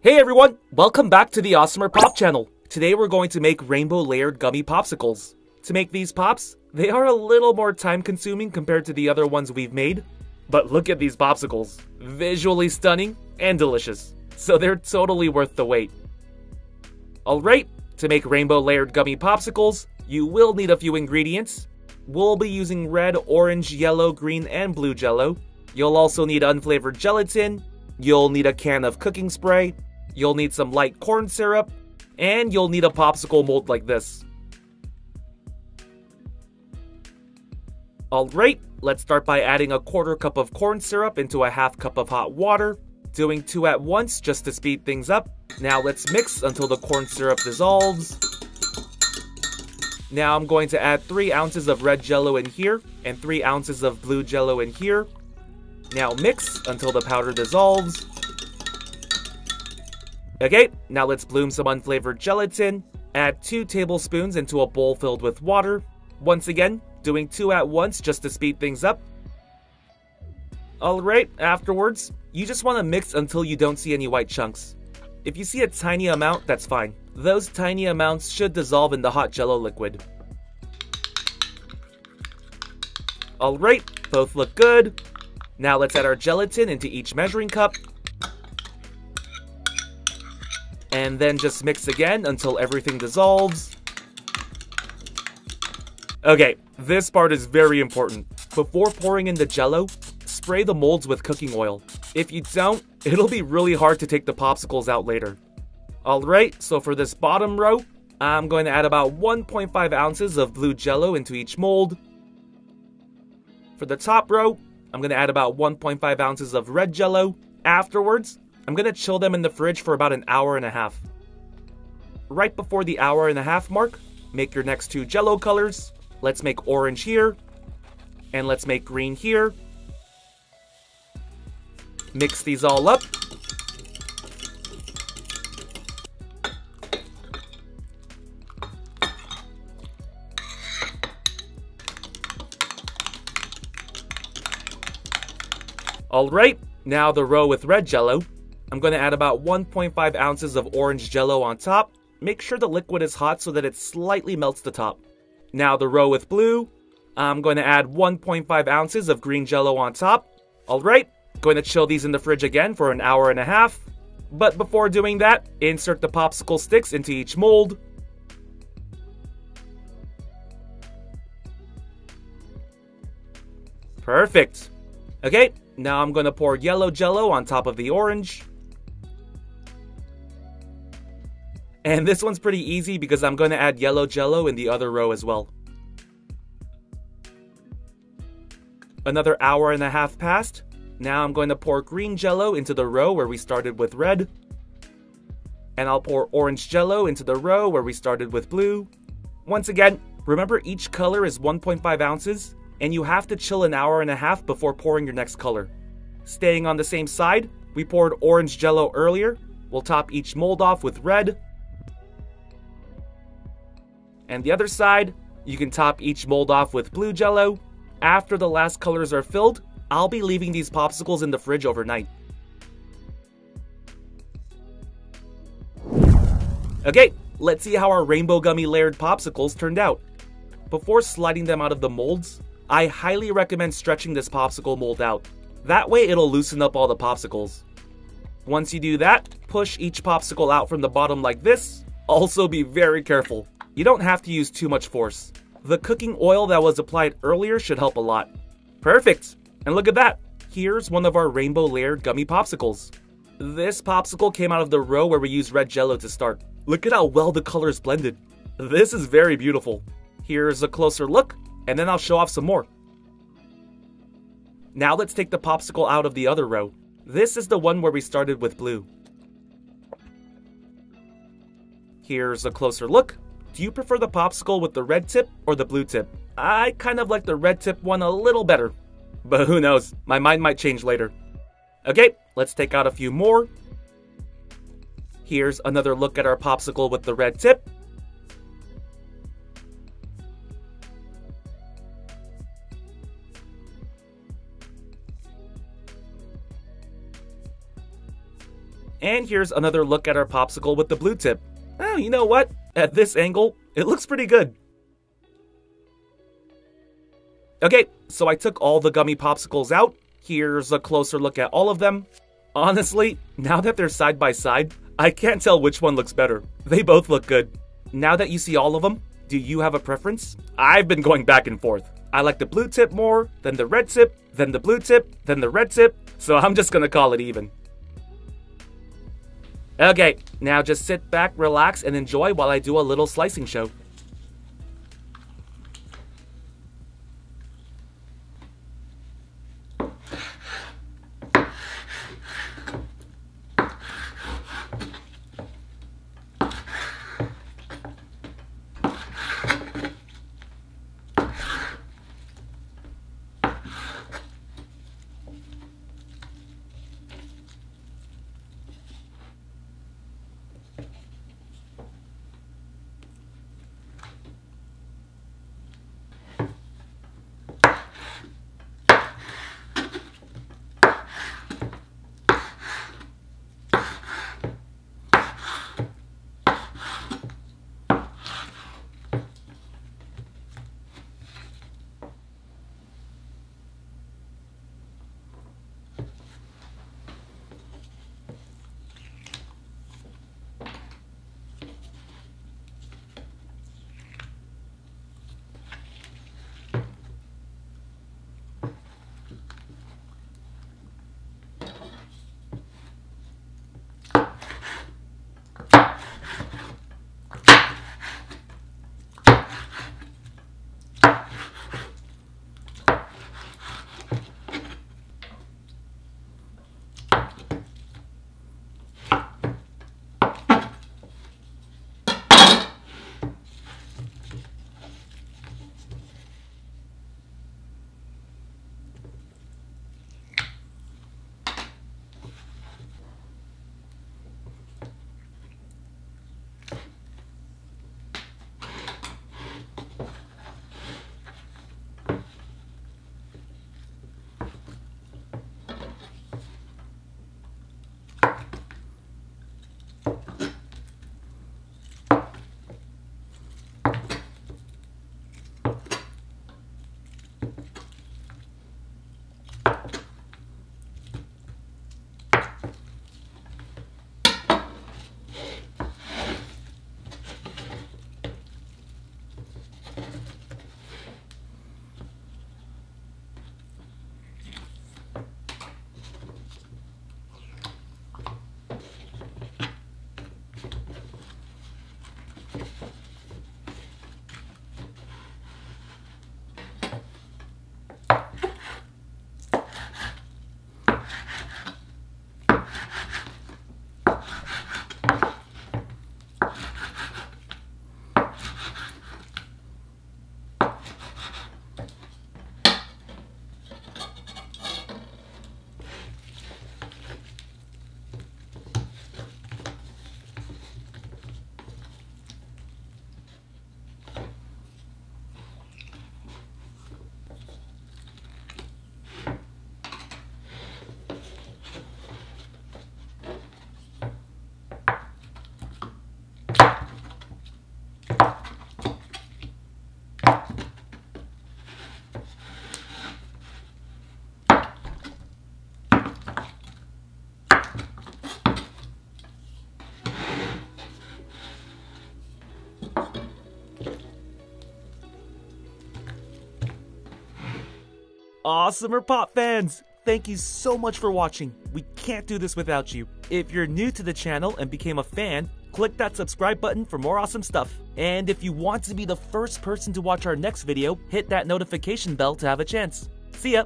Hey everyone, welcome back to the AWESMR Pop channel. Today we're going to make rainbow layered gummy popsicles. To make these pops, they are a little more time consuming compared to the other ones we've made. But look at these popsicles, visually stunning and delicious. So they're totally worth the wait. Alright, to make rainbow layered gummy popsicles, you will need a few ingredients. We'll be using red, orange, yellow, green, and blue jello. You'll also need unflavored gelatin. You'll need a can of cooking spray. You'll need some light corn syrup, and you'll need a popsicle mold like this. Alright, let's start by adding a quarter cup of corn syrup into a half cup of hot water, doing 2 at once just to speed things up. Now let's mix until the corn syrup dissolves. Now I'm going to add 3 ounces of red jello in here, and 3 ounces of blue jello in here. Now mix until the powder dissolves. Okay, now let's bloom some unflavored gelatin. Add 2 tablespoons into a bowl filled with water. Once again, doing 2 at once just to speed things up. Alright, afterwards, you just want to mix until you don't see any white chunks. If you see a tiny amount, that's fine. Those tiny amounts should dissolve in the hot jello liquid. Alright, both look good. Now let's add our gelatin into each measuring cup. And then just mix again until everything dissolves. Okay, this part is very important. Before pouring in the jello, spray the molds with cooking oil. If you don't, it'll be really hard to take the popsicles out later. Alright, so for this bottom row, I'm going to add about 1.5 ounces of blue jello into each mold. For the top row, I'm going to add about 1.5 ounces of red jello. Afterwards, I'm going to chill them in the fridge for about an hour and a half. Right before the hour and a half mark, make your next 2 jello colors. Let's make orange here, and let's make green here. Mix these all up. Alright, now the row with red jello. I'm going to add about 1.5 ounces of orange jello on top. Make sure the liquid is hot so that it slightly melts the top. Now the row with blue. I'm going to add 1.5 ounces of green jello on top. Alright, going to chill these in the fridge again for an hour and a half. But before doing that, insert the popsicle sticks into each mold. Perfect. Okay, now I'm going to pour yellow jello on top of the orange. And this one's pretty easy because I'm going to add yellow jello in the other row as well. Another hour and a half passed. Now I'm going to pour green jello into the row where we started with red. And I'll pour orange jello into the row where we started with blue. Once again, remember each color is 1.5 ounces, and you have to chill an hour and a half before pouring your next color. Staying on the same side, we poured orange jello earlier. We'll top each mold off with red. And the other side, you can top each mold off with blue jello. After the last colors are filled, I'll be leaving these popsicles in the fridge overnight. Okay, let's see how our rainbow gummy layered popsicles turned out. Before sliding them out of the molds, I highly recommend stretching this popsicle mold out. That way it'll loosen up all the popsicles. Once you do that, push each popsicle out from the bottom like this. Also be very careful. You don't have to use too much force. The cooking oil that was applied earlier should help a lot. Perfect! And look at that! Here's one of our rainbow layered gummy popsicles. This popsicle came out of the row where we used red jello to start. Look at how well the colors blended. This is very beautiful. Here's a closer look, and then I'll show off some more. Now let's take the popsicle out of the other row. This is the one where we started with blue. Here's a closer look. Do you prefer the popsicle with the red tip or the blue tip? I kind of like the red tip one a little better. But who knows, my mind might change later. Okay, let's take out a few more. Here's another look at our popsicle with the red tip. And here's another look at our popsicle with the blue tip. Oh, you know what? At this angle, it looks pretty good. Okay, so I took all the gummy popsicles out. Here's a closer look at all of them. Honestly, now that they're side by side, I can't tell which one looks better. They both look good. Now that you see all of them, do you have a preference? I've been going back and forth. I like the blue tip more, then the red tip, then the blue tip, then the red tip, so I'm just gonna call it even. Okay, now just sit back, relax, and enjoy while I do a little slicing show. AWESMR Pop fans! Thank you so much for watching. We can't do this without you. If you're new to the channel and became a fan, click that subscribe button for more awesome stuff. And if you want to be the first person to watch our next video, hit that notification bell to have a chance. See ya!